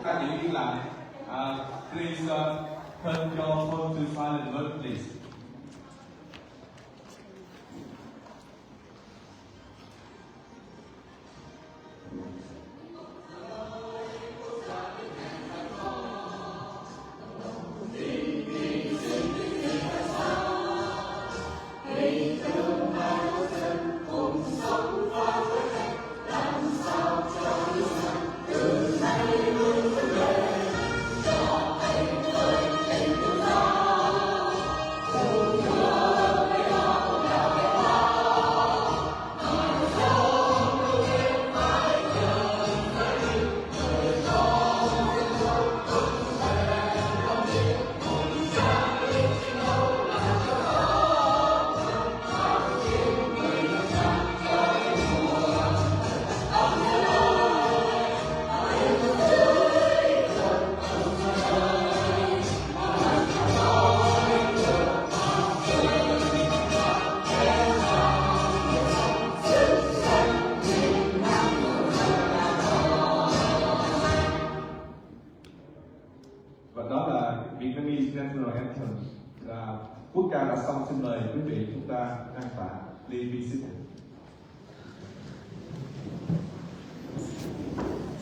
Ta giữ yên lặng. Please turn your phone to silent mode, please. Và đó là Vietnamese National Anthem, là quốc ca đã xong. Xin mời quý vị chúng ta an tọa Bibbys.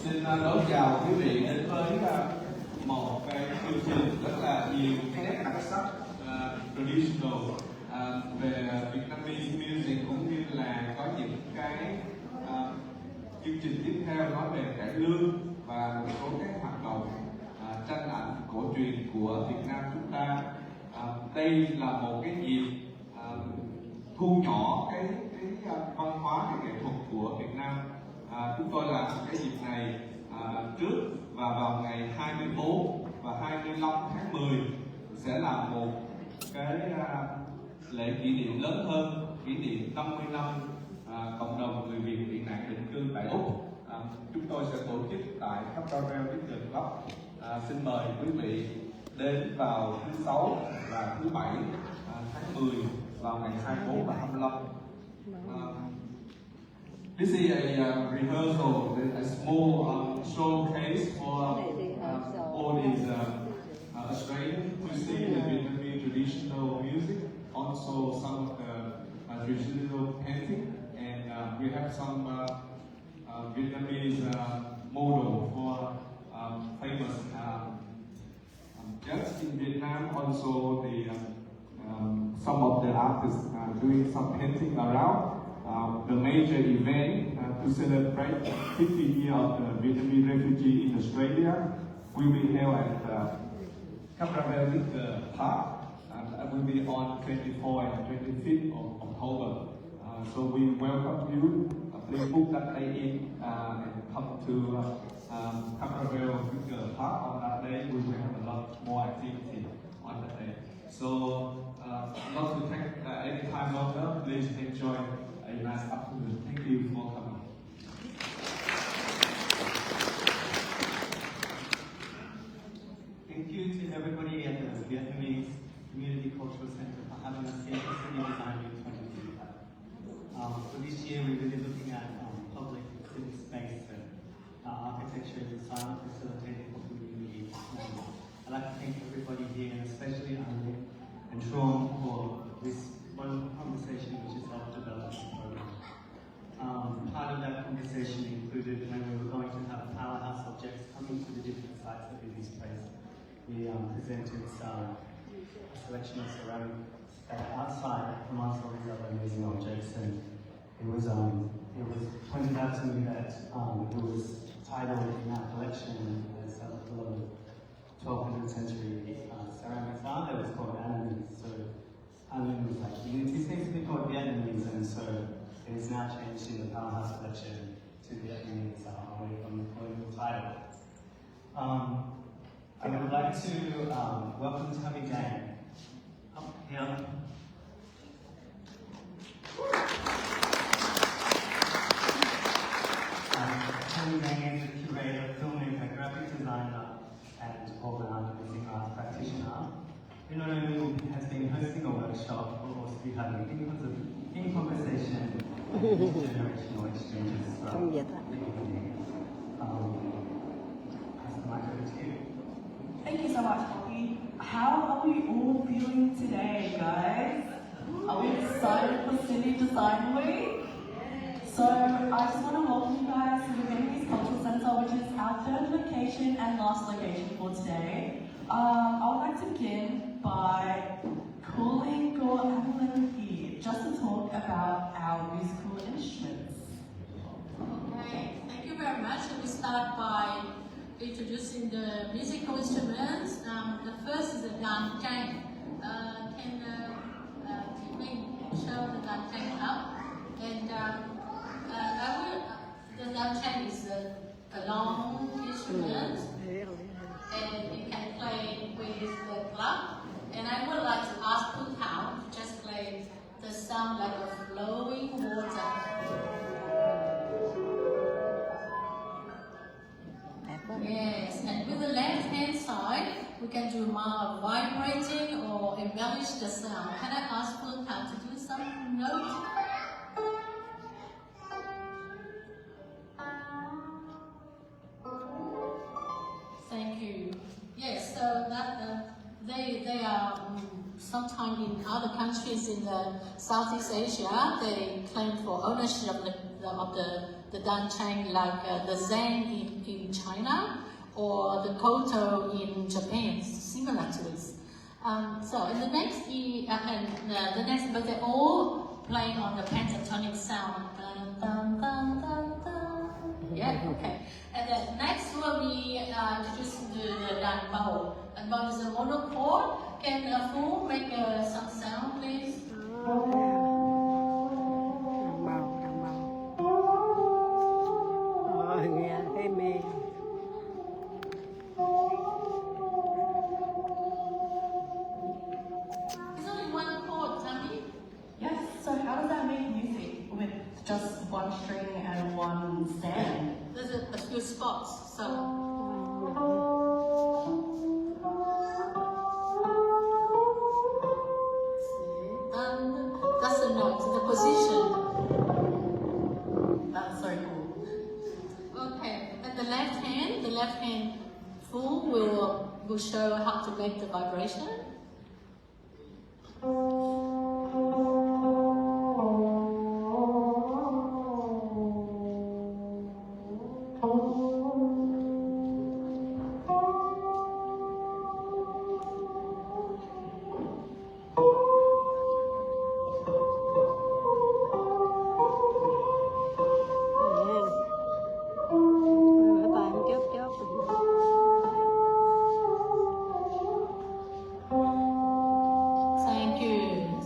Xin đón chào quý vị đến với một cái chương trình rất là nhiều cái nét đặc sắc traditional về Vietnamese music, cũng như là có những cái chương trình tiếp theo nói về cải lương và một số các hoạt động tranh ảnh cổ truyền của Việt Nam chúng ta. Đây là một cái dịp thu nhỏ cái văn hóa, cái nghệ thuật của Việt Nam. Chúng tôi làm cái dịp này trước và vào ngày 24 và 25 tháng 10 sẽ là một cái lễ kỷ niệm lớn hơn, kỷ niệm 50 năm cộng đồng người Việt bị nạn định cư tại Úc. Chúng tôi sẽ tổ chức tại Rehearsal, được. Xin mời quý vị đến vào thứ Sáu và thứ Bảy tháng 10 vào ngày 24 và 25. This is a rehearsal, a small showcase for all these Australians to see the Vietnamese traditional music, also some of the traditional painting, and we have some Vietnamese model for famous judges in Vietnam. Also, some of the artists doing some painting around. The major event to celebrate 50 years of the Vietnamese refugee in Australia will be held at Bonnyrigg Park, and it will be on 24th and 25th of October. So we welcome you. Please book that day in and come to Bonnyrigg Park on that day. We will have a lot more activity on that day. So not to take any time longer, please enjoy a nice afternoon. Thank you for coming. Thank you to everybody at the Vietnamese Community Cultural Center for having us here at City Design Week 2025. For this year, we're really looking at public civic space and architecture and design facilitating for community. I'd like to thank everybody here, and especially Andy and Trung for this wonderful conversation which has helped develop this program. Part of that conversation included when we were going to have powerhouse objects coming to the different sites that Bibbys placed. We presented a selection of ceramics outside amongst all these other amazing objects, and it was pointed out to me that it was titled in our collection as a lot of 12th century ceramics art that was called Annalise. So Annalise was like, these things have been called Vietnamese, and so it is now changed in the powerhouse collection to Vietnamese away from the colonial title. I would like to welcome Tommy Gang up here. Tommy Gang is a curator, filmmaker, graphic designer, and all-round music arts practitioner, who not only has been hosting a workshop, but also be having in conversation and generational exchanges throughout the evening. I pass the mic over to you. Thank you so much, Poppy. How are we all feeling today, guys? Are we excited for Sydney Design Week? So I just want to welcome you guys to the Bibbys Cultural Centre, which is our third location and last location for today. I would like to begin by calling your everyone here just to talk about our musical instruments. Okay, thank you very much. We start by introducing the musical instruments. The first is the tranh. Can Bibbys show the tranh up? And the tranh is a long instrument, and you can play with the club. And I would like to ask Tham to just play the sound like a flowing water. Yes, and with the left hand side, we can do more vibrating or embellish the sound. Can I ask Tham to do some notes? Thank you. Yes, so that they are sometimes in other countries in the Southeast Asia, they claim for ownership of the dancing, like the Zen in China or the koto in Japan, similar to this. So in the next the next, but they're all playing on the pentatonic sound. Dun, dun, dun, dun, dun. Yeah, okay. And then next will be introducing the dan bow. And bow is a monochord. Can a fool make some sound, please? Nghe thấy mê. It's only one chord, Tammy. Yes, so how does that make music with just one string and one stand? There's a few spots, so. And that's the note, the position. That's so cool. Okay, and the left hand full will show how to make the vibration.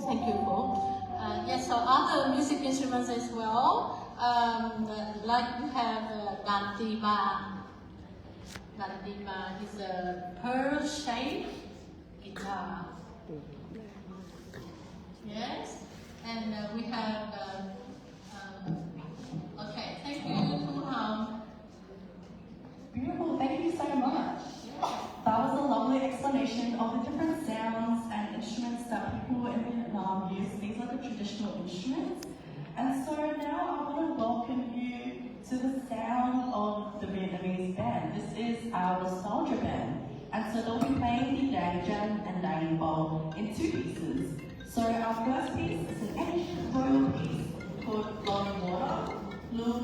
Thank you, Paul. Yes, so other music instruments as well. Like we have Dantiba. Dantiba is a pearl-shaped guitar. Yes, and we have. Okay, thank you, Tham. Beautiful, thank you so much. That was a lovely explanation of the different sounds and instruments that people in Vietnam use. These are the traditional instruments. And so now I want to welcome you to the sound of the Vietnamese band. This is our nostalgia band. And so they'll be playing the Dang Jan and Dang Bowl in two pieces. So our first piece is an ancient royal piece called Flowing Water, Lương,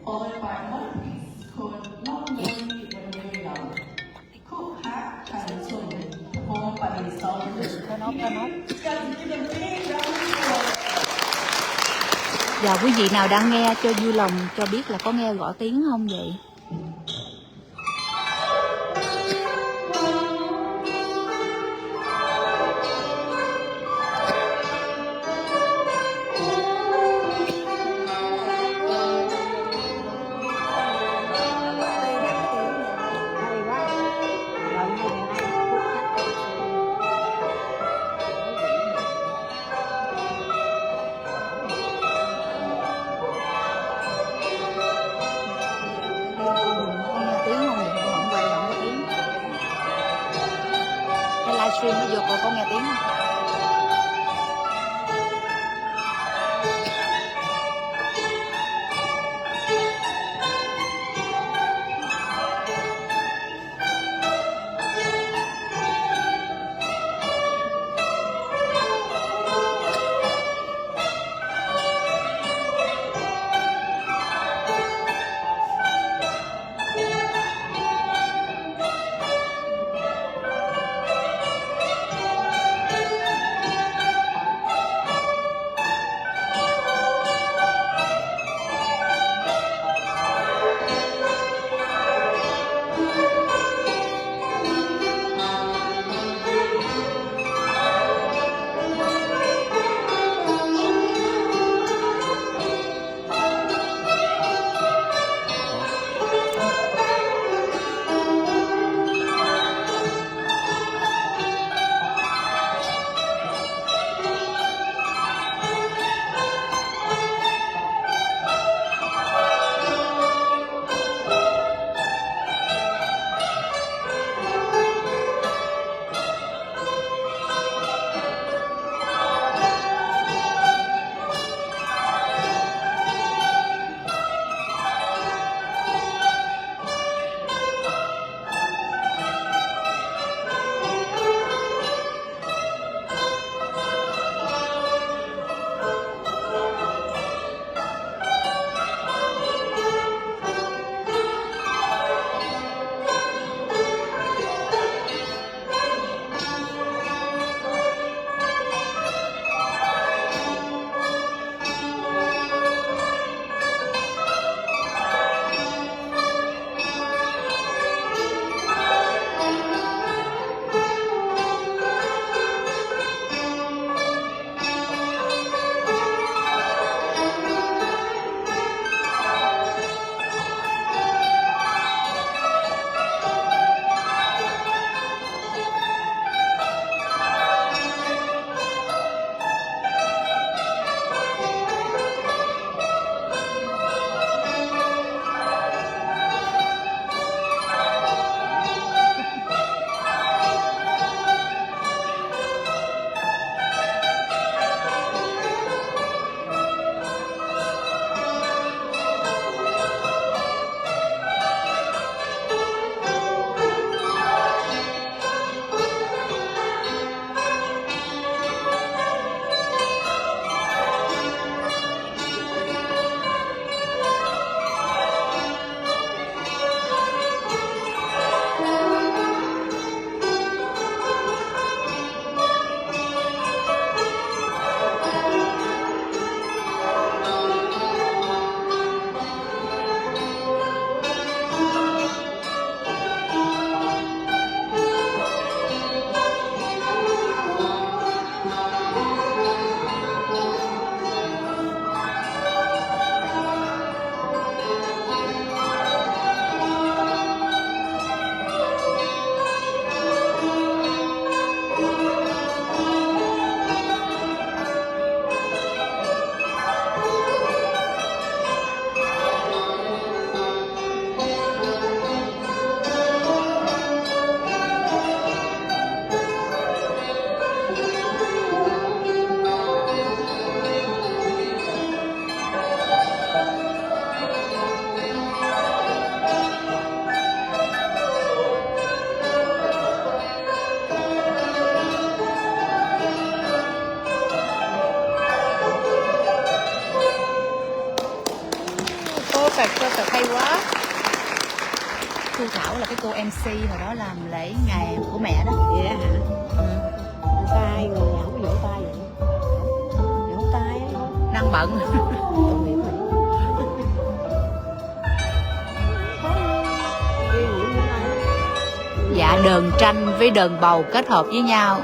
followed by another piece called Bonnyrigg, Cook, Hat, and Trung, performed by the soldiers. Guys, give a big round of applause. Và quý vị nào đang nghe cho vui lòng cho biết là có nghe rõ tiếng không vậy? Livestream bây giờ cô có nghe tiếng không? thật hay quá. Thu Thảo là cái cô MC hồi đó làm lễ ngày của mẹ đó. Vậy hả? Sao hai người không vỗ tay vậy? Vỗ tay á. Đang bận. Dạ, đờn tranh với đờn bầu kết hợp với nhau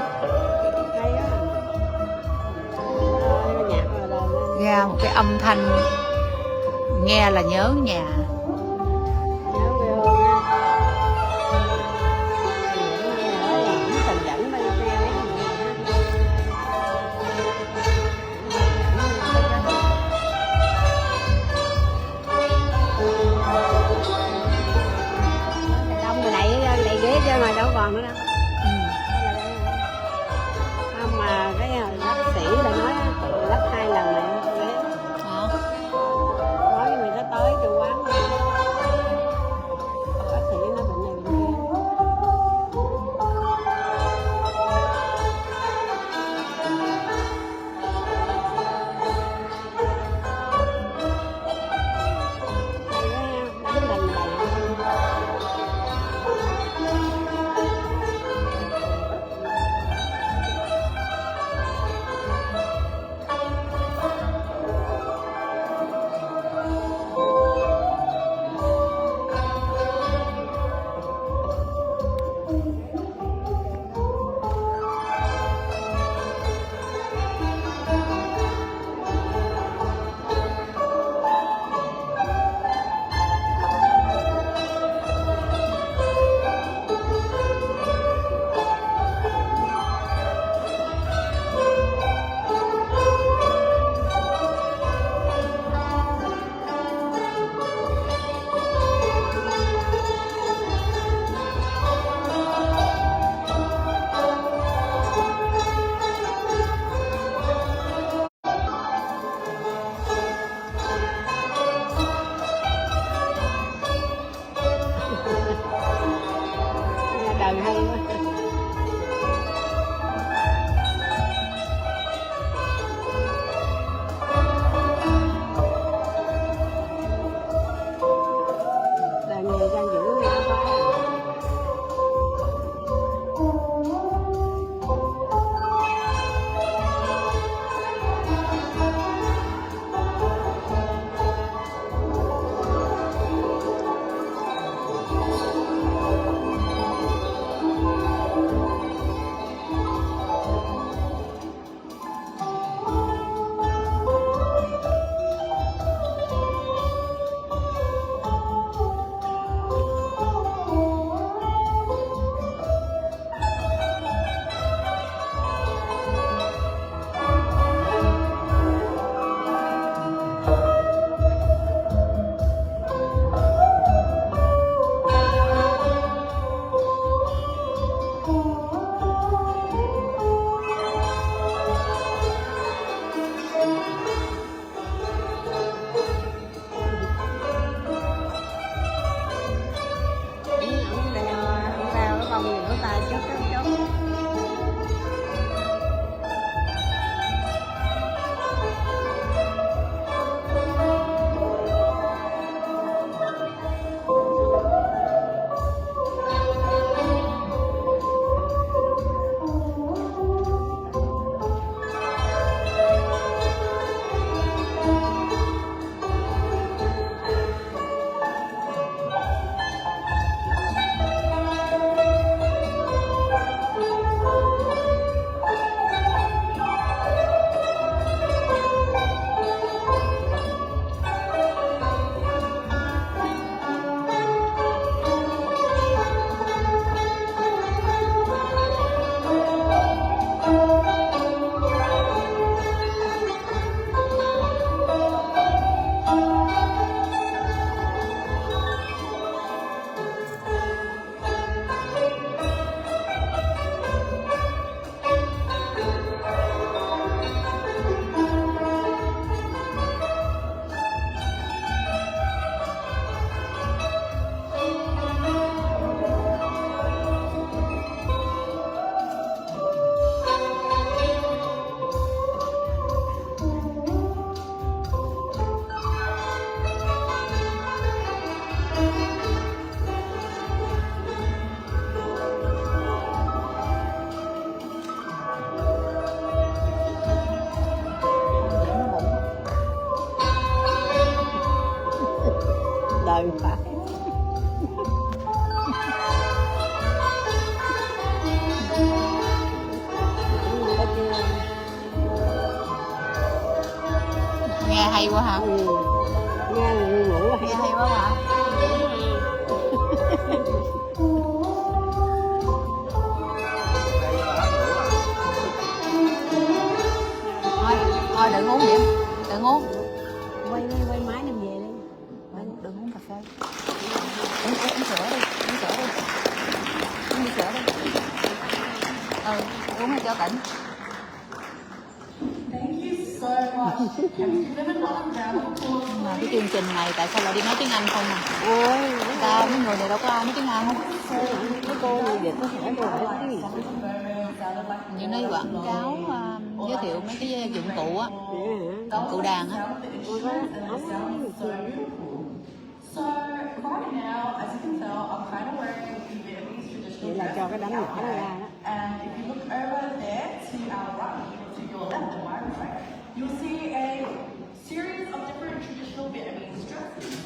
ra một cái âm thanh nghe là nhớ nhà. Mà đâu còn nữa đâu. Không mà cái bác sĩ đã nói lắp 2 lần này nói người ta tới từ quán này. Bác sĩ nói bệnh này bệnh kia. Đánh lần này. uống hay cho tỉnh. Thank you so much. Have you given one round of applause? Mà cái chương trình này tại sao lại đi nói tiếng Anh không à? Ôi, Sao mấy người này đâu có ai nói tiếng Anh. mấy cô người Việt có hỏi tôi hỏi cái gì? Như nói quảng cáo giới thiệu mấy cái dụng cụ á, dụng cụ đàn á. So right now, as you can tell, I'm kind of wearing the Vietnamese traditional Vậy là dress. cho cái đánh nhỏ nó ra đó. And if you look over there to our right, or to your left, and my right, you'll see a series of different traditional Vietnamese dresses.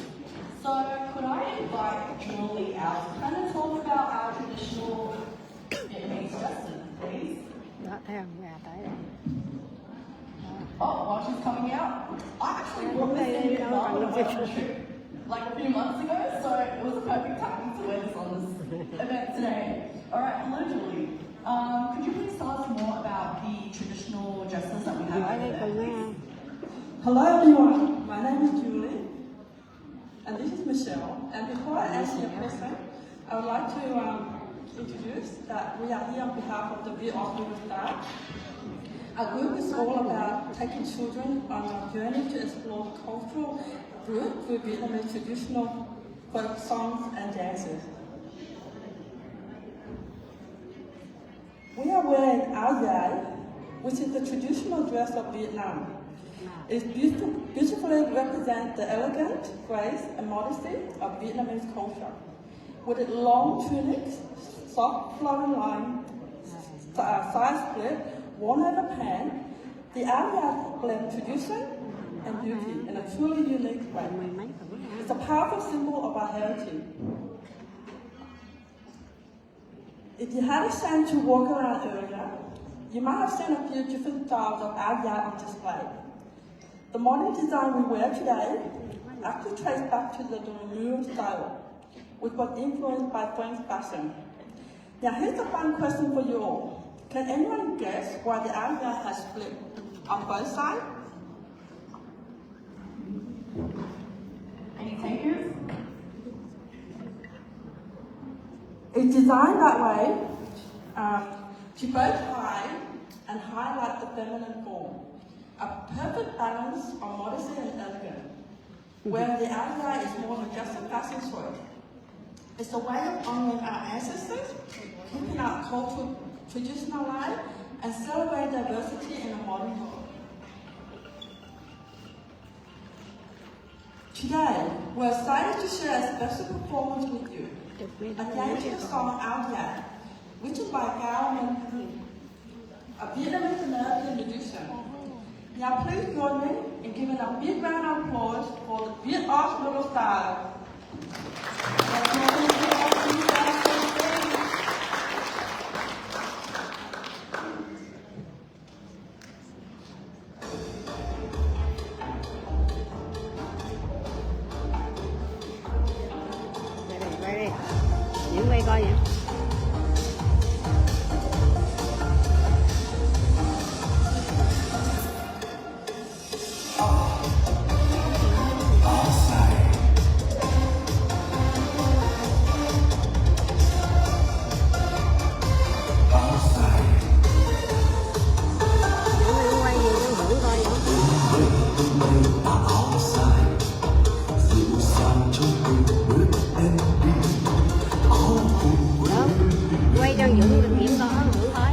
So could I invite Julie out to kind of talk about our traditional Vietnamese dresses, please? Đó, thấy không? Gà tới đây. Oh, while she's coming out, I actually brought this in Vietnam when I went on a trip like a few months ago, so it was a perfect timing to wear this on this event today. Alright, hello Julie. Could you please tell us more about the traditional dresses that we have Hỏi over đây cùng there? nghe. Hello everyone, my name is Julie and this is Michelle, and before I answer your question, I would like to introduce that we are here on behalf of the Bibbys staff. Our group is all about taking children on a journey to explore cultural roots through Vietnamese traditional folk songs and dances. We are wearing áo dài, which is the traditional dress of Vietnam. It beautifully represents the elegant, grace, and modesty of Vietnamese culture. With its long tunics, soft flowing line, side split, worn over pants, the áo dài blends tradition and beauty in a truly unique way. Mười mấy thử ha. It's a powerful symbol of our heritage. If you had a chance to walk around earlier, you might have seen a few different styles of áo dài on display. The modern design we wear today actually traces back to the lương style, which was influenced by French fashion. Now here's a fun question for you all. Can anyone guess why the áo dài has split on both sides? Any takers? It's designed that way to both hide and highlight the feminine form. A perfect balance of modesty and elegance, where the áo dài is more than just a fashion choice. It's a way of honoring our ancestors, keeping our cultural tradition alive, and celebrating diversity in a modern world. Today, we're excited to share a special performance with you. A dance to the song Áo dài, written by Cao, a Vietnamese American musician. Now please join me in giving a big round of applause for the Vietnamese little style. Đây đây, quay đi. Những quay coi vậy. Quay cho Dũng được điểm con Dũng thôi.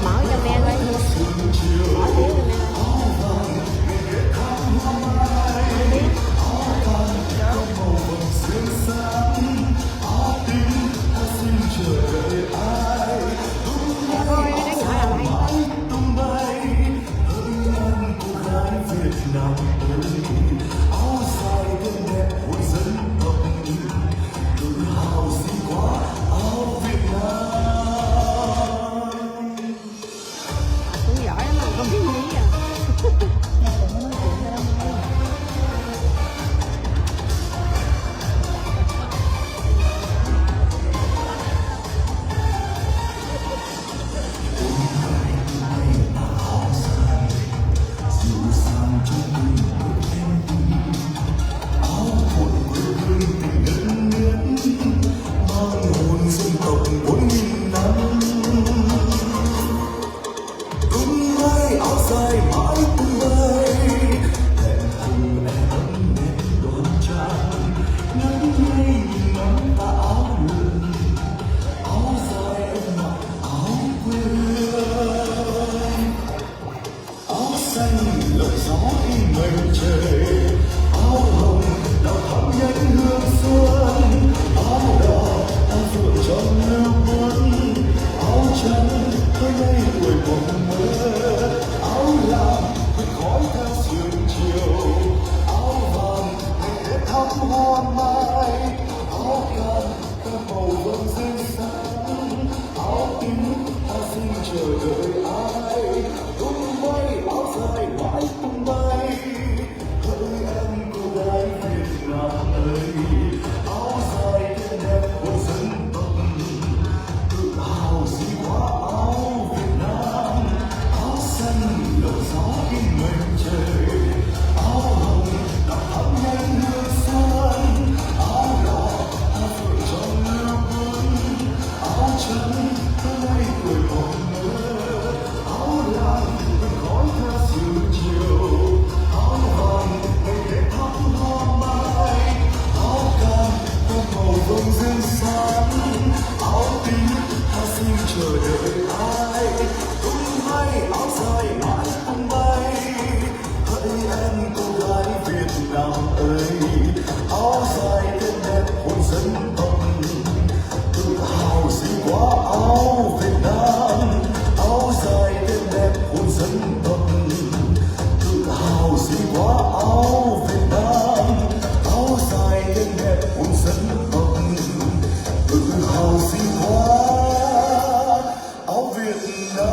Mở cho mẹ coi. Mở tiếng cho mẹ. Coi cái nhỏ là lại. Áo dài bên đẹp của dân Việt Nam ơi, áo dài tên đẹp hồn dân tộc, tự hào xin quá áo Việt Nam, áo dài tên đẹp hồn dân tộc, tự hào xin quá áo Việt Nam, áo dài tên đẹp hồn dân tộc, tự hào xin quá áo Việt Nam.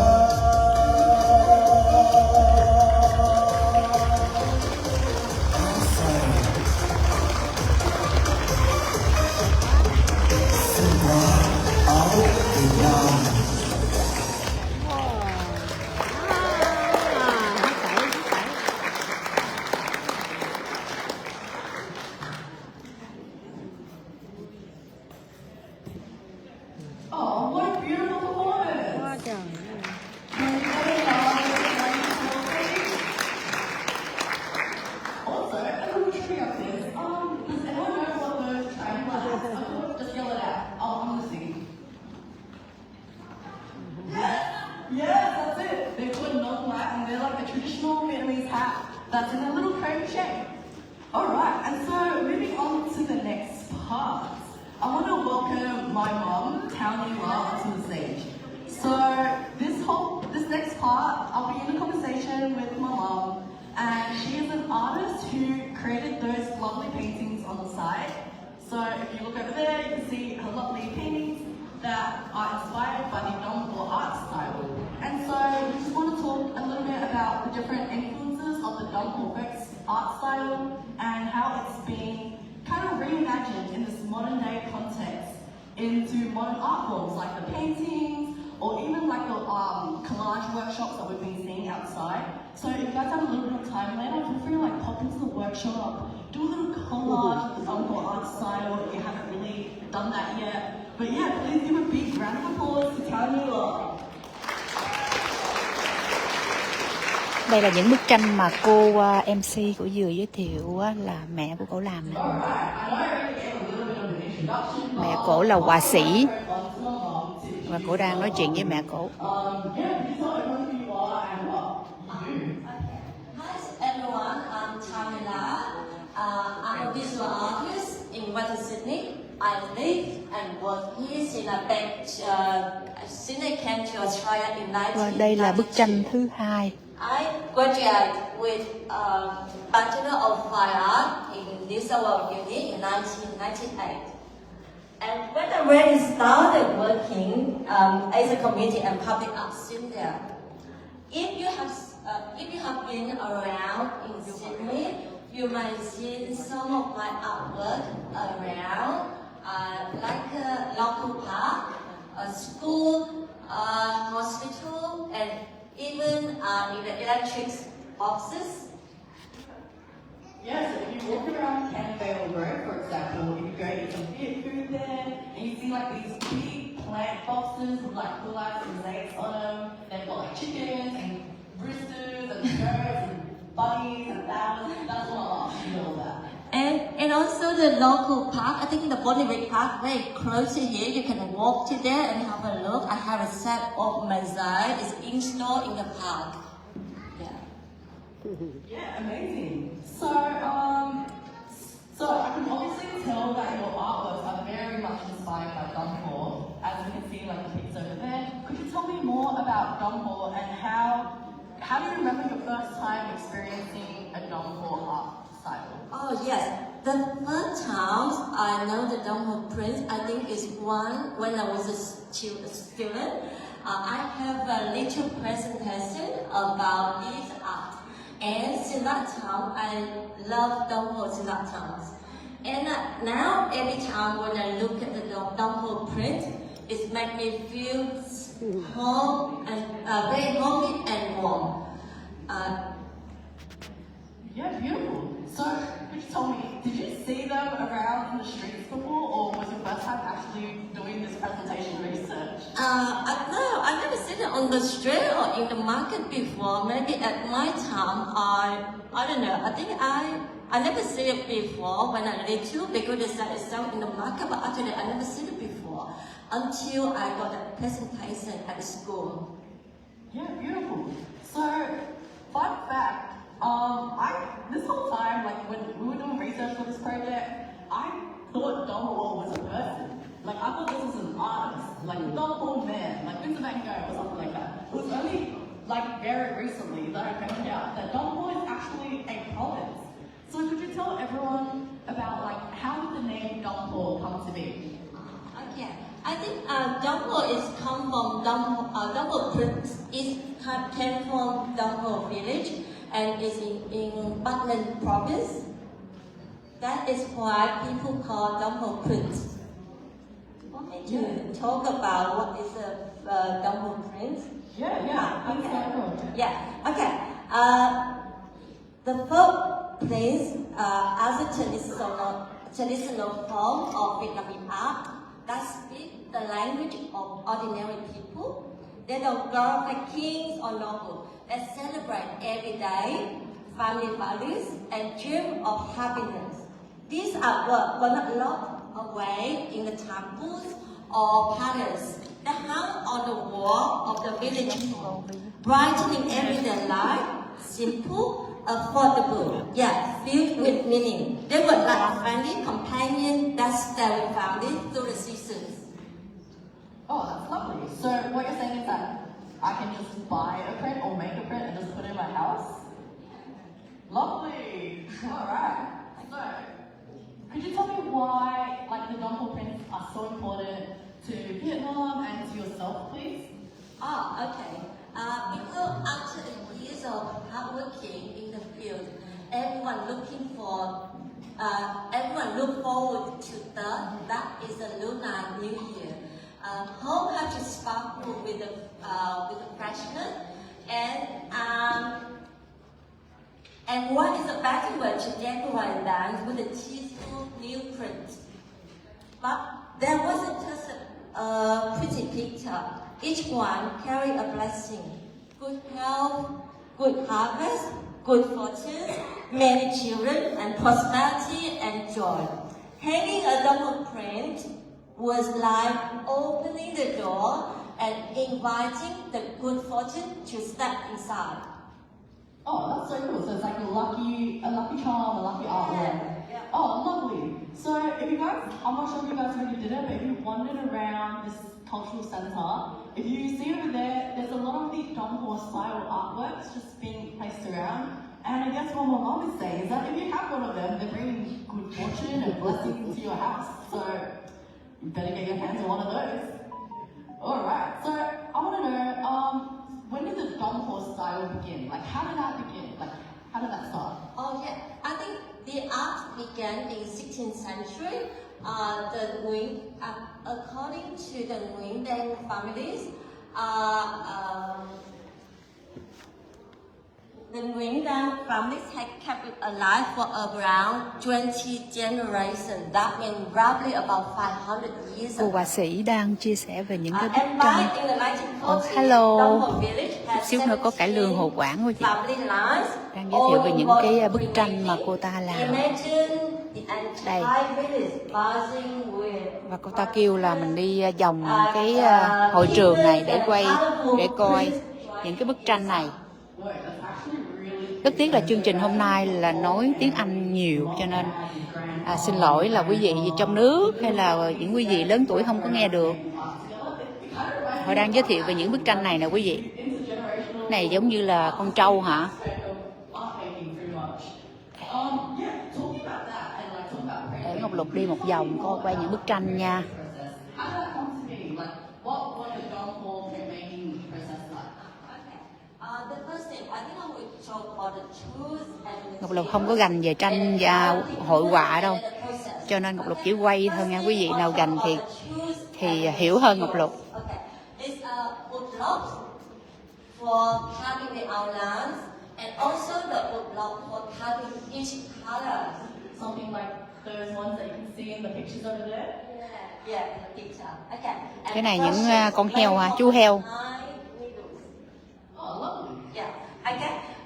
Oh, what a beautiful performance! Quá trời. Also, a little trivia quiz. Does anyone know what the triangle is? I thought just yell it out. Oh, I'm gonna sing. Yes, that's it. They're called non-flat and they're like the traditional Vietnamese hat that's in a little cone shape. Alright, and so moving on to the next part. I want to welcome my mom, Tony La, onto the stage. So this next part, I'll be in a conversation with my mom, and she is an artist who created those lovely paintings on the side. So if you look over there, you can see her lovely paintings that are inspired by the Dongpo art style. And so we just want to talk a little bit about the different influences of the Dongpo art style and how it's been kind of reimagined in this modern day context into modern art forms like the paintings or even like the collage workshops that we've been seeing outside. So if you guys have a little bit of time later, feel free to like pop into the workshop, do a little collage with the Dongpo art style if you haven't really done that yet. But yeah, please give a big round of applause to Tony La. Đây là những bức tranh mà cô MC của vừa giới thiệu là mẹ của cổ làm nè. Mẹ cổ là họa sĩ và cổ đang nói chuyện với mẹ cổ. Hi everyone, I'm Tamila. I'm a visual artist in Western Sydney. I live and work here since I came to Australia in 1992. Và đây là bức tranh thứ hai. I graduated with Bachelor of Fine Art in New South Wales Uni in 1998. And when I really started working as a community and public art student there, if you have been around in Sydney, you might see some of my artwork around, like a local park, a school, hospital, and even in the electric boxes. Yes, if you walk around Cantervale Road, for example, if you go eat some Viet food there, and you see like these big plant boxes with like pull-outs and snakes on them, they've got like chickens and roosters and birds and bunnies and flowers, that's what I love, you know that. And also the local park, I think the Bonnyrigg Park, very close to here, you can walk to there and have a look. I have a set of mosaic, it's installed in the park. Yeah, amazing. So I can obviously tell that your artworks are very much inspired by Dongpo, as you can see like the pics over there. Could you tell me more about Dongpo and how do you remember your first time experiencing a Dongpo art style? Oh yes, the first time I know the Dongpo print, I think is when I was a student. I have a little presentation about this art. And since that time, I love Dongpo since that time. And now, every time when I look at the Dongpo print, it makes me feel home and very homey and warm. Yeah, beautiful. So, could you tell me, did you see them around in the streets before, or was your first time actually doing this presentation research? No, I never seen it on the street or in the market before. Maybe at my time, I don't know. I think I never seen it before when I was little because they sell it in the market, but actually I never seen it before until I got a presentation at school. Yeah, beautiful. So, fun fact, This whole time, like when we were doing research for this project, I thought Dumbledore was a person. Like I thought this was an artist, like the Dumbledore man, like Vincent Van Gogh or something like that. It was only like very recently that I found out that Dumbledore is actually a province. So could you tell everyone about like how did the name Dumbledore come to be? Okay, I think Dumbledore is come from Dumbledore Prince. It came from Dumbledore village and is in Bonnyrigg province. That is why people call Dumbledore Prince. Want me to talk about what is a Dumbledore Prince? Yeah. Okay. Yeah. Okay. The first prince as a traditional form of Vietnamese art that speak the language of ordinary people. They don't glorify kings or nobles. They celebrate every day, family values, and dream of happiness. These artworks were not locked away in the temples or palaces. They hung on the wall of the village hall, brightening everyday life, simple, affordable, yet filled with meaning. They were like a friendly companion that stayed with family through the seasons. Oh, that's lovely. So what you're saying is that I can just buy a print or make a print and just put it in my house? Lovely. All right. So, could you tell me why, like, the Dumbledore prints are so important to Vietnam and to yourself, please? Okay. Because after the years of hard working in the field, everyone look forward to that is the Lunar New Year. Home have to sparkle with the freshness and what is a better way to decorate than with a cheerful new print? But there wasn't just a pretty picture. Each one carried a blessing: good health, good harvest, good fortune, many children, and prosperity and joy. Hanging a double print was like opening the door and inviting the good fortune to step inside. Oh, that's so cool. So it's like a lucky charm, a lucky artwork. Yeah. Oh, lovely. So if you guys, I'm not sure if you guys already did it, but if you wandered around this cultural centre, if you see over there, there's a lot of the Dumbledore style artworks just being placed around. And I guess what my mom is saying is that if you have one of them, they're bringing good fortune and blessings into your house. So you better get your hands on one of those. Alright, so I want to know, when did the Dumbledore style begin? Like, how did that begin? Like, how did that start? Oh yeah, I think the art began in 16th century. According to the Nguyen Dang families, the Nguyen Dang families had kept it alive for around 20 generations. That means roughly about 500 years Cô ago. họa sĩ đang chia sẻ về những cái bức And tranh. by in the 1940s, hello. Dumbledore village Chút had xíu nữa có cải lương Hồ Quảng của chị. family lines. Đang giới thiệu về những cái bức tranh mà cô ta làm. Đây. Và cô ta kêu là mình đi vòng cái hội trường này để quay, để coi những cái bức tranh này. Rất tiếc là chương trình hôm nay là nói tiếng Anh nhiều, cho nên xin lỗi là quý vị trong nước hay là những quý vị lớn tuổi không có nghe được. Họ đang giới thiệu về những bức tranh này nè quý vị. Này giống như là con trâu hả? Để Ngọc Lục đi một vòng coi quay những bức tranh nha. Ngọc Lục không có gành về tranh và hội họa đâu, cho nên Ngọc Lục chỉ quay thôi nha quý vị. Nào gành thì hiểu hơn Ngọc Lục. Cái này những con heo hả? Chú heo.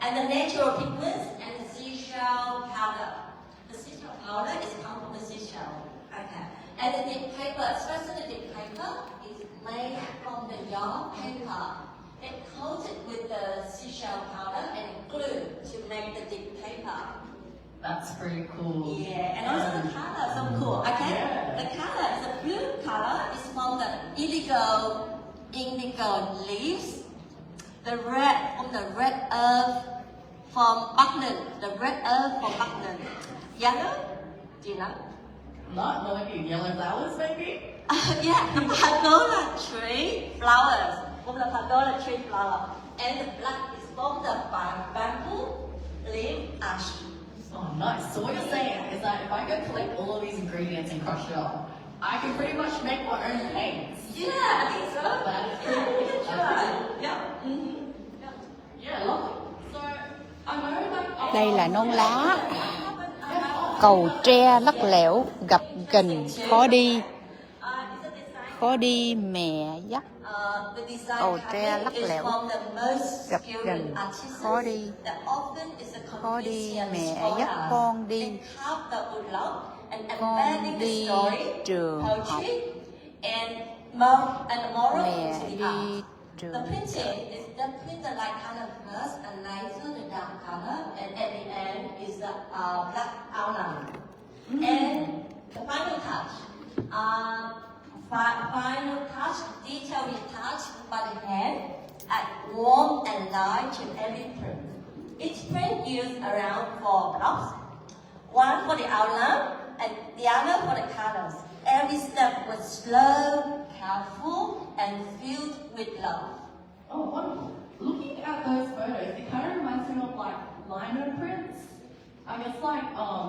And the natural pigments and the seashell powder. The seashell powder is come from the seashell. Okay. And the dip paper, especially the dip paper, is made from the yarn paper. It's coated with the seashell powder and glue to make the thick paper. That's pretty cool. Yeah, and also the color is so cool. Okay, Yeah. the color is a blue color. It's from the indigo leaves. The red from the red earth from Buckland. The red earth from Buckland. Yellow, do you know? Not knowing yellow flowers, maybe? Yeah, the pagoda tree flowers. From the pagoda tree flower. And the black is from the bamboo leaf ash. Oh, nice. So what you're saying is that if I go collect all of these ingredients and crush it up, I can pretty much make my own paints. Yeah, I think so. That is Yeah, cool. you can try. Yeah. Yeah, lovely. So I know like Đây là nón lá, cầu tre lắc lẻo, gập ghềnh, khó đi mẹ dắt. Cầu tre lắc lẻo, gập ghềnh, khó đi mẹ dắt con đi trường học, mẹ đi trường. The printing is the printed light color first and lighter the dark color, and at the end is the black outline. And the final touch, final touch, detailed touch by the hand, add warmth and light to every print. Each print used around 4 blocks, one for the outline and the other for the colors. Every step was slow, careful, and filled with love. oh, wonderful. Looking at those photos, it kind of reminds me of like lino prints. I guess like,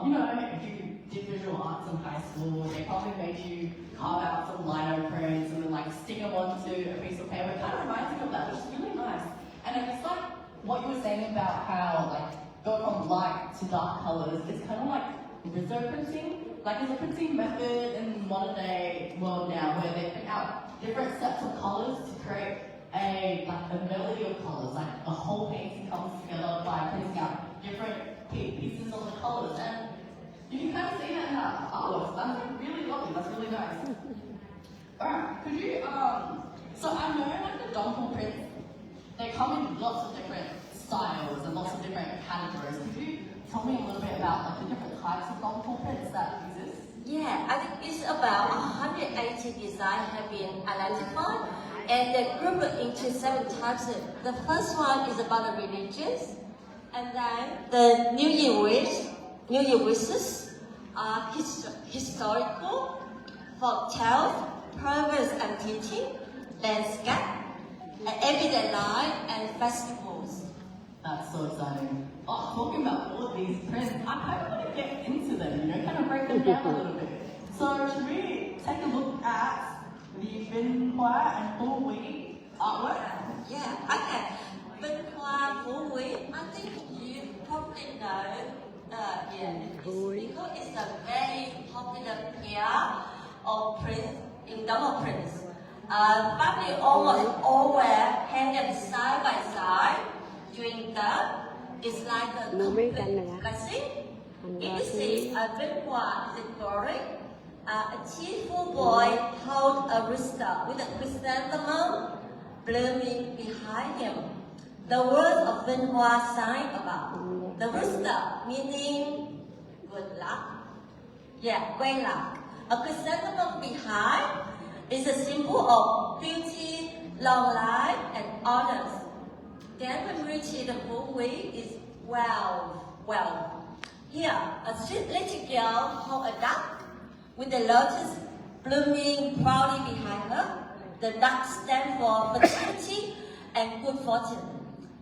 you know, if you did visual arts in high school, they probably made you carve out some lino prints and then like stick them onto a piece of paper. It kind of reminds me of that, which is really nice. And it's like what you were saying about how like go from light to dark colors, it's kind of like Rizzo printing. Like there's a printing method in modern day world now where they print out different sets of colors to create a melody of colors. Like a whole painting comes together by printing out different pieces of the colors, and you can kind of see that in our artworks. That's like really lovely. That's really nice. Alright, could you so I know like the dongle prints, they come in lots of different styles and lots of different categories. Could you tell me a little bit about like the different types of dongle prints that exist? Yeah, I think it's about 180 designs have been identified, and they're grouped into 7 types. The first one is about the religious, and then the New Year wishes, historical, folktales, proverbs and teaching, landscape, everyday life, and festivals. That's so exciting. Oh, talking about all of these prints, I kind of want to get into them, you know, kind of break them down a little bit. So should we take a look at the Vinh Hoa and Phu Quý artwork? Yeah, okay. Vinh Hoa, Phu Quý, I think you probably know, because it's a very popular pair of prints in double prints. Probably almost all were hanging side by side during the. It's like a complete blessing. If you see a Vinh Hoa symbolic, a cheerful boy holds a rooster with a chrysanthemum blooming behind him. The words of Vinh Hoa sign about the rooster meaning good luck. Yeah, great luck. A chrysanthemum behind is a symbol of beauty, long life, and honors. Then when we reach the Phu Quý is wealth. Here, a sweet little girl holds a duck with the lotus blooming proudly behind her. The duck stands for fertility and good fortune.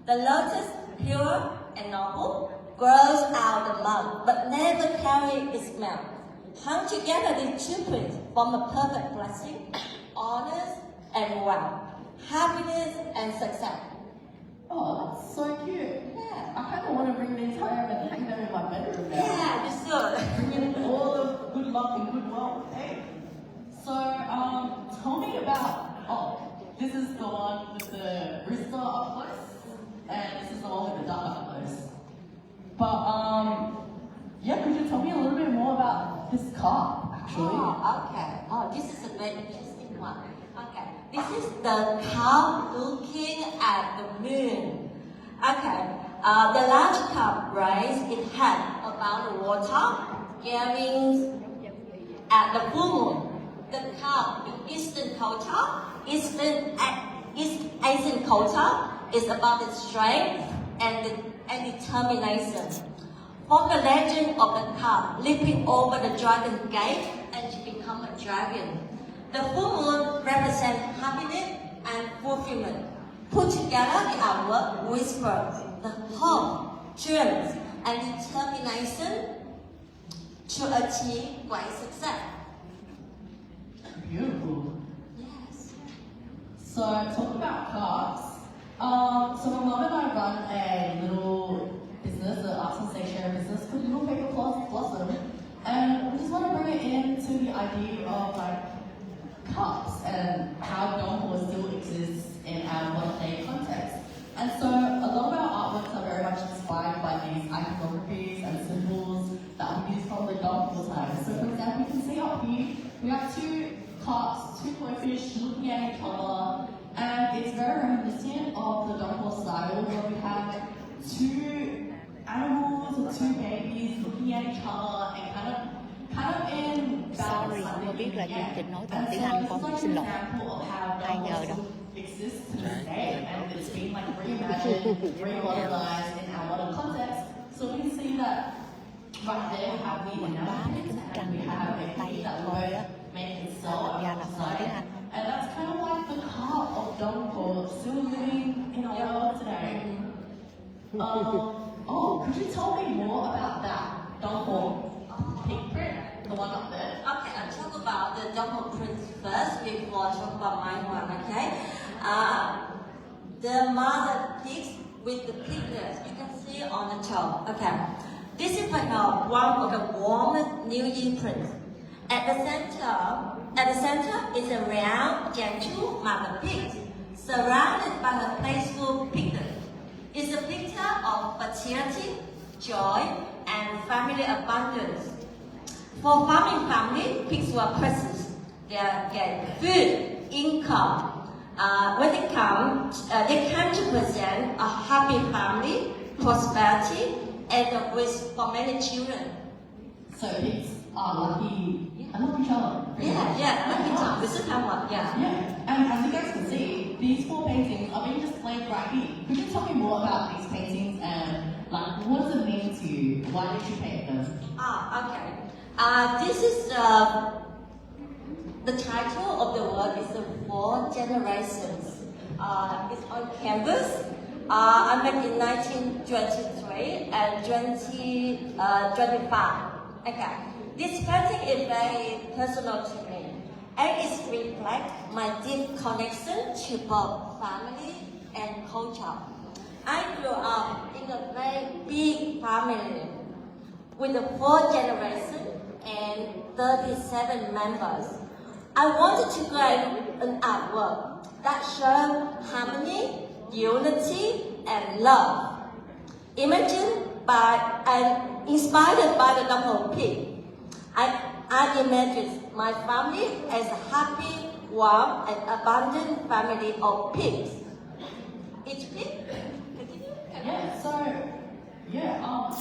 The lotus, pure and noble, grows out of the mud but never carries its smell. Hung together, these 2 prints form a perfect blessing, honors and wealth, happiness and success. Oh, that's so cute. Yeah. I kind of want to bring these home and hang them in my bedroom now. Yeah, you should. Bring all of good luck and good wealth. Hey. So, tell me about, this is the one with the rooster up close, and this is the one with the duck up close. But, yeah, could you tell me a little bit more about this card, actually? Oh, okay. Oh, this is a very interesting one. Okay. This is the cup looking at the moon. Okay, the large cup, right, it had about the water giving at the full moon. The cup in Eastern culture, East Asian culture, is about the strength and determination. From the legend of the cup leaping over the dragon gate and to become a dragon. The full moon represents happiness and fulfillment. Put together in our work whisper the hope, dreams, and determination to achieve great success. Beautiful. Yes. So talking about cups, so my mum and I run a little business, an arts and station business called Little Paper Blossom, and we just want to bring it into the idea of like cups and how Donghua still exists in our modern-day context. And so a lot of our artworks are very much inspired by these iconographies and symbols that we use from the Donghua time. So for example, you can see up here, we have two cups, two koi fish looking at each other, and it's very reminiscent of the Donghua style where we have two animals or two babies looking at each other and kind of in Sorry, không có biết là chương trình nói toàn tiếng Anh, con xin lỗi. Ai nhờ đâu. Exists to this day, and it's been like reimagined, remodernized in our modern context. So we can see that right there we have the inhabitants and we have a place that we're making itself outside. And that's kind of like the heart of Donghua still living in our world today. Could you tell me more about that Donghua pig print, the one up there? Okay, I'll talk about the Donghua print first before I talk about my one, okay? The mother pigs with the piglets, you can see on the top. Okay, this is like one of the warmest New Year prints. At the center is a round, gentle mother pig, surrounded by a playful piglet. It's a picture of fertility, joy, and family abundance. For farming family, pigs were precious. They get food, income. When they come to present a happy family, prosperity, and a wish for many children. So pigs are lucky, a lucky charm. Yeah, lucky charm. This is how one, yeah. And as you guys can see, these four paintings are being displayed right here. Could you tell me more about these paintings and like what does it mean to you? Why did you paint them? Okay. This is the title of the work is the 4 Generations. It's on canvas. I made in 1923 and 2025. Okay. This painting is very personal to me, and it reflects my deep connection to both family and culture. I grew up in a very big family with the 4 generations and 37 members. I wanted to create an artwork that showed harmony, unity, and love. Imagined by and inspired by the Donghua pig, I imagined my family as a happy, warm, and abundant family of pigs. Each pig.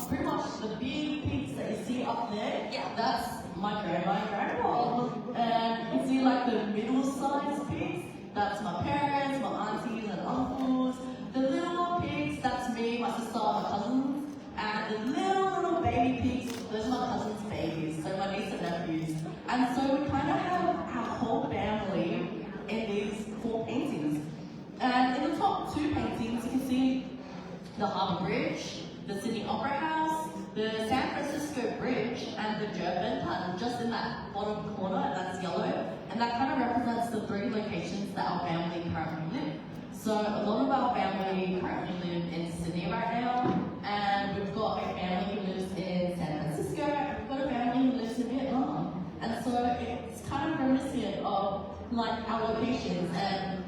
Pretty much the big pigs that you see up there, that's my grandma and grandpa. And you can see like the middle-sized pigs, that's my parents, my aunties and uncles. The little pigs, that's me, my sister, my cousins. And the little baby pigs, those are my cousins' babies, so my niece and nephews. And so we kind of have our whole family in these 4 paintings. And in the top 2 paintings, you can see the Harbour Bridge, the Sydney Opera House, the San Francisco Bridge, and the Durban pattern just in that bottom corner, and that's yellow. And that kind of represents the 3 locations that our family currently live. So a lot of our family currently live in Sydney right now, and we've got a family who lives in San Francisco, and we've got a family who lives in Vietnam. And so it's kind of reminiscent of like our locations, and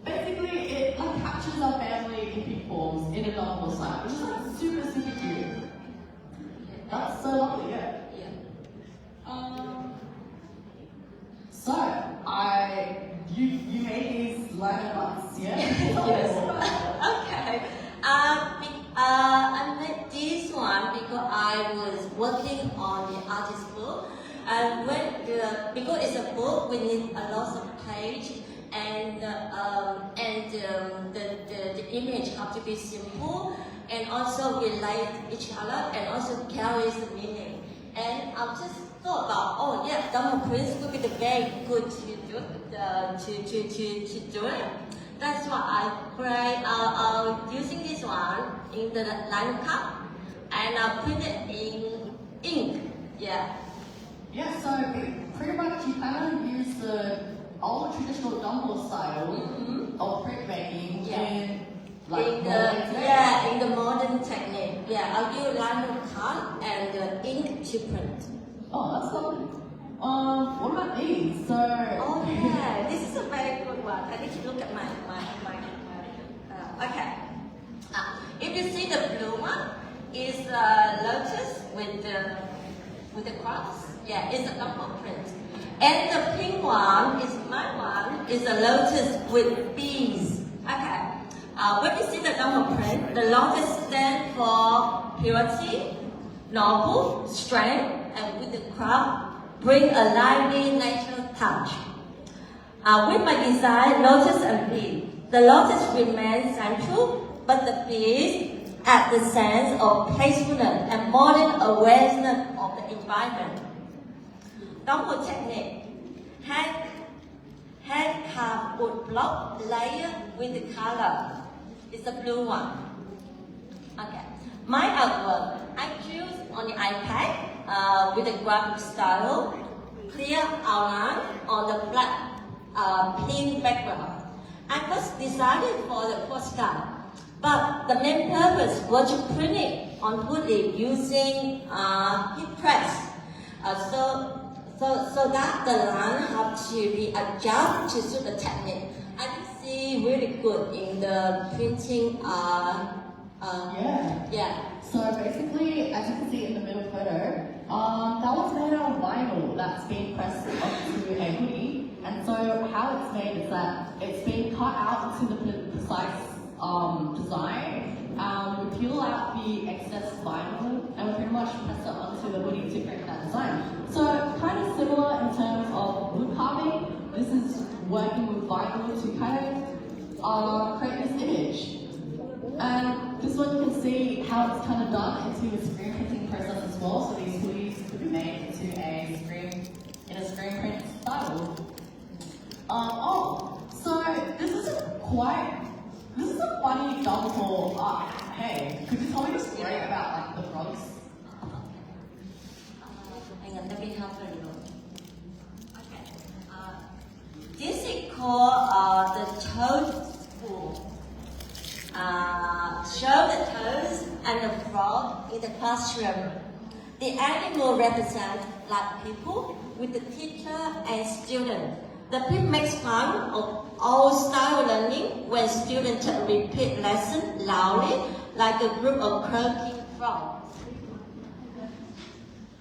basically it like captures our family in peak forms in a Donghua style, which is like super, super cute. That's so lovely, yeah. So you made Yeah. Yes. Okay. I made this one because I was working on the artist book, and because it's a book, we need a lot of page, and the image have to be simple, and also relate each other, and also carries the meaning. And I just thought about, oh yeah, Diamond Prince would be the very good to do it. That's why I create using this one in the line cup, and I print it in ink. Yeah. Yeah, so pretty much you kind of use the old traditional Dumble style of printmaking in in the modern technique. Yeah, I use line card and ink to print. Oh, that's lovely. What about these? So. Oh yeah, this is a very good one. I need to look at my okay. If you see the blue one, is lotus with the cross. Yeah, it's a normal print. And the pink one is my one. Is a lotus with bees. Okay. When you see the normal print, the lotus stands for purity, noble, strength, and with the crown bring a lively natural touch. With my design, lotus and bee, the lotus remains central, but the bees add the sense of peacefulness and modern awareness of the environment. Double technique, hand carved wood block layer with the color. It's the blue one. Okay. My artwork, I choose on the iPad with the graphic style, clear outline on the black plain background. I was designed for the postcard, but the main purpose was to print it on wood using heat press. So that the line have to be adjusted to suit the technique. I can see really good in the printing. Yeah. So basically, as you can see in the middle photo, that was made out of vinyl that's been pressed onto a hoodie. And so how it's made is that it's been cut out into the precise design. We peel out the excess vinyl and we pretty much press it onto the hoodie to create that design. So kind of similar in terms of wood carving. This is working with vinyl to kind of create this image. And this one you can see how it's kind of done into a screen printing process as well. So these hoodies could be made into a screen print style. So this is a funny example. Hey, could you tell me a story about like the frogs? Hang on, let me help you look. Okay. This is called the toad spool. Show the toads and the frog in the classroom. The animal represent like people with the teacher and student. The print makes fun of all style learning when students repeat lesson loudly like a group of croaking frogs.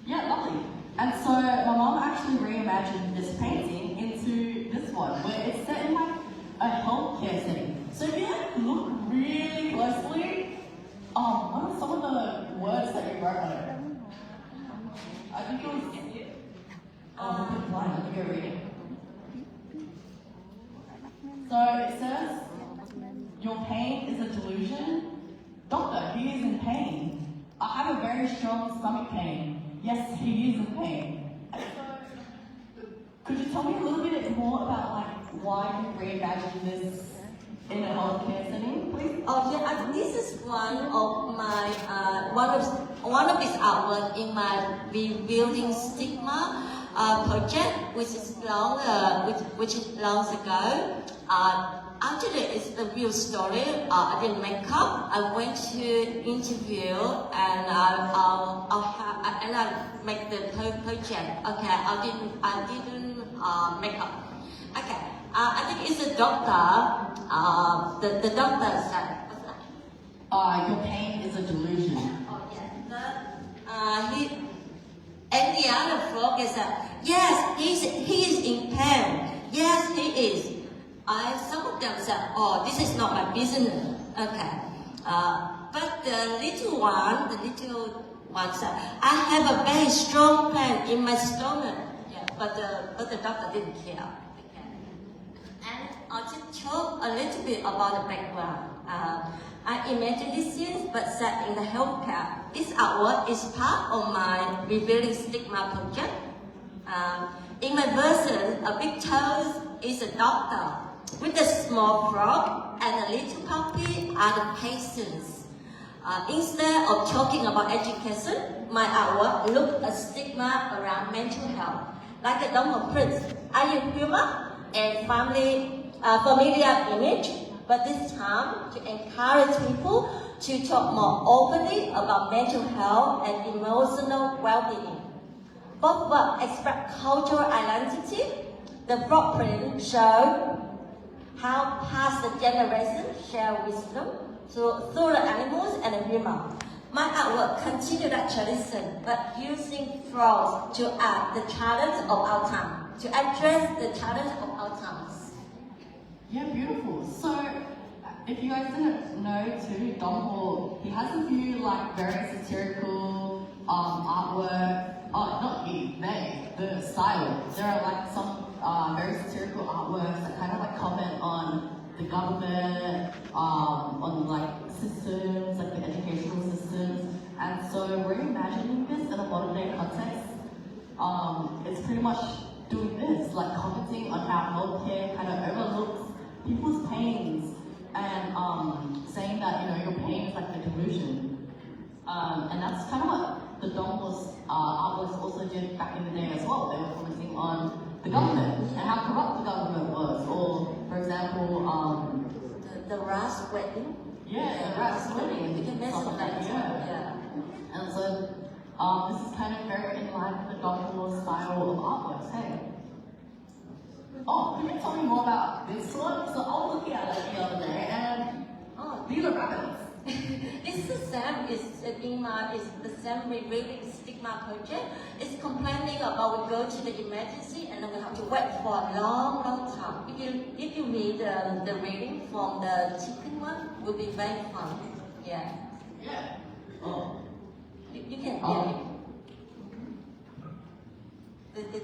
Yeah, lovely. And so my mom actually reimagined this painting into this one, where it's set in like a healthcare setting. So if you like look really closely, what are some of the words that you wrote on it? I think it was the line. Let me go read it. So it says, your pain is a delusion. Doctor, he is in pain. I have a very strong stomach pain. Yes, he is in pain. And so, could you tell me a little bit more about like why you reimagined this in a healthcare setting, please? Oh yeah, this is one of my one of these artwork in my rebuilding stigma project, which is long ago. Actually, it's the real story. I didn't make up. I went to interview and I make the project. Okay, I didn't make up. Okay, I think it's a doctor. The doctor said, what's that? Your pain is a delusion. Oh yeah. And the other frog is that yes, he is in pain. Yes, he is. Some of them said, "Oh, this is not my business." Okay, but the little one said, "I have a very strong pain in my stomach." Yeah, but the doctor didn't care. Okay. And I'll just talk a little bit about the background. I imagine this scene, but set in the healthcare. This artwork is part of my Revealing Stigma project. In my version, a big toast is a doctor with a small frog and a little puppy are the patients. Instead of talking about education, my artwork looked at stigma around mental health. Like the Dome Prince, I use humor and familiar image, but this time to encourage people to talk more openly about mental health and emotional well-being. Both works express cultural identity. The frog print shows how past generations share wisdom through the animals and the humor. My artwork continues that tradition, but using frogs to add the challenge of our time, to address the challenge of our times. Yeah, beautiful. So, if you guys didn't know too, Dom Hall, he has a few like very satirical artwork. Oh, not he, they, the style. There are like some very satirical artworks that kind of like comment on the government, on like systems, like the educational systems. And so reimagining this in a modern day context, it's pretty much doing this, like commenting on how healthcare kind of overlooks people's pains and saying that, you know, your pain is like a delusion. And that's kind of what the Dongos artworks also did back in the day as well. They were commenting on the government and how corrupt the government was. Or, for example, the rats wedding. Yeah, the rats wedding. We can mention that. Yeah. And so this is kind of very in line with the Dongos style of artworks. Hey. Oh, can you tell me more about this one? So I was looking at it the other day, and these are rabbits. It's the same. It's the same Revealing Stigma project. It's complaining about we go to the emergency and then we have to wait for a long time. If you read the reading from the chicken one, it will be very fun. Yeah. Yeah. Oh. You can hear it. The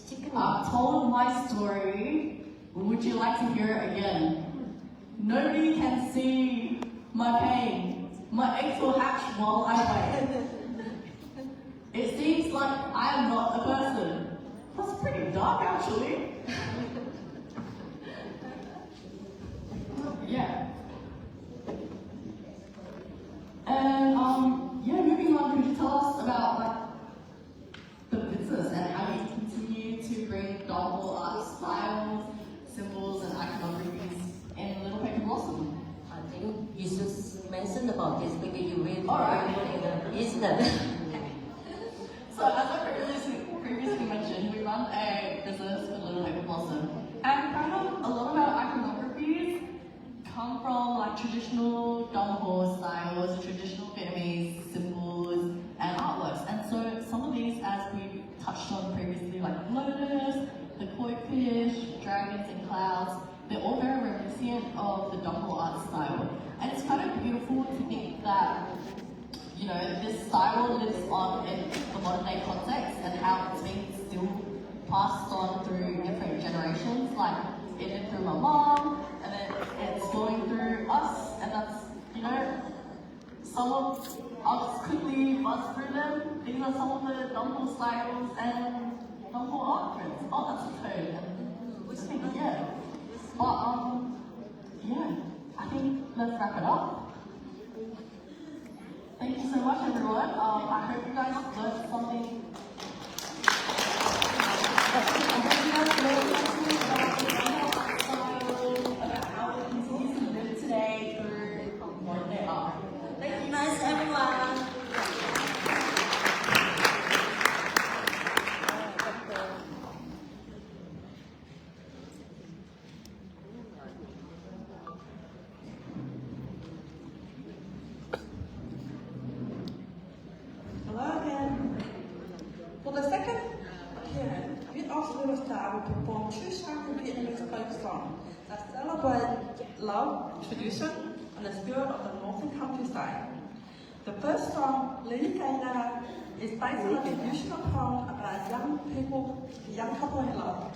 chicken one. I told my story. Would you like to hear it again? Nobody can see my pain. My eggs will hatch while I wait. It seems like I am not a person. That's pretty dark, actually. Yeah. And yeah, moving on, could you tell us about like the business and how you continue to bring novel art styles, symbols, and iconographies in Little Paper Blossom? I think you should mention about this because you read Alright. isn't it? So as I previously mentioned, we run a business with Little Paper Blossom, and kind of a lot of our iconographies come from like traditional Dongho styles, traditional Vietnamese symbols and artworks. And so some of these, as we touched on previously, like lotus, the koi fish, dragons and clouds, they're all very reminiscent of the Dongho art style. And it's kind of beautiful to think that, you know, this style lives on in the modern day context and how it's being still passed on through different generations. Like it did through my mom, and then it's going through us, and that's, you know, I'll just quickly buzz through them. These are some of the Dongho styles and Dongho art prints. Oh, that's a toad. Yeah. But yeah, I think let's wrap it up. Thank you so much, everyone. I hope you guys learned something. About how we continue to live today through modern day art. Thank you guys, everyone. Hello tour style, we perform two Shanghai Vietnamese folk songs that celebrate love, tradition, and the spirit of the northern countryside. The first song, Lý Cây Na, is based on a traditional poem about young couple in love.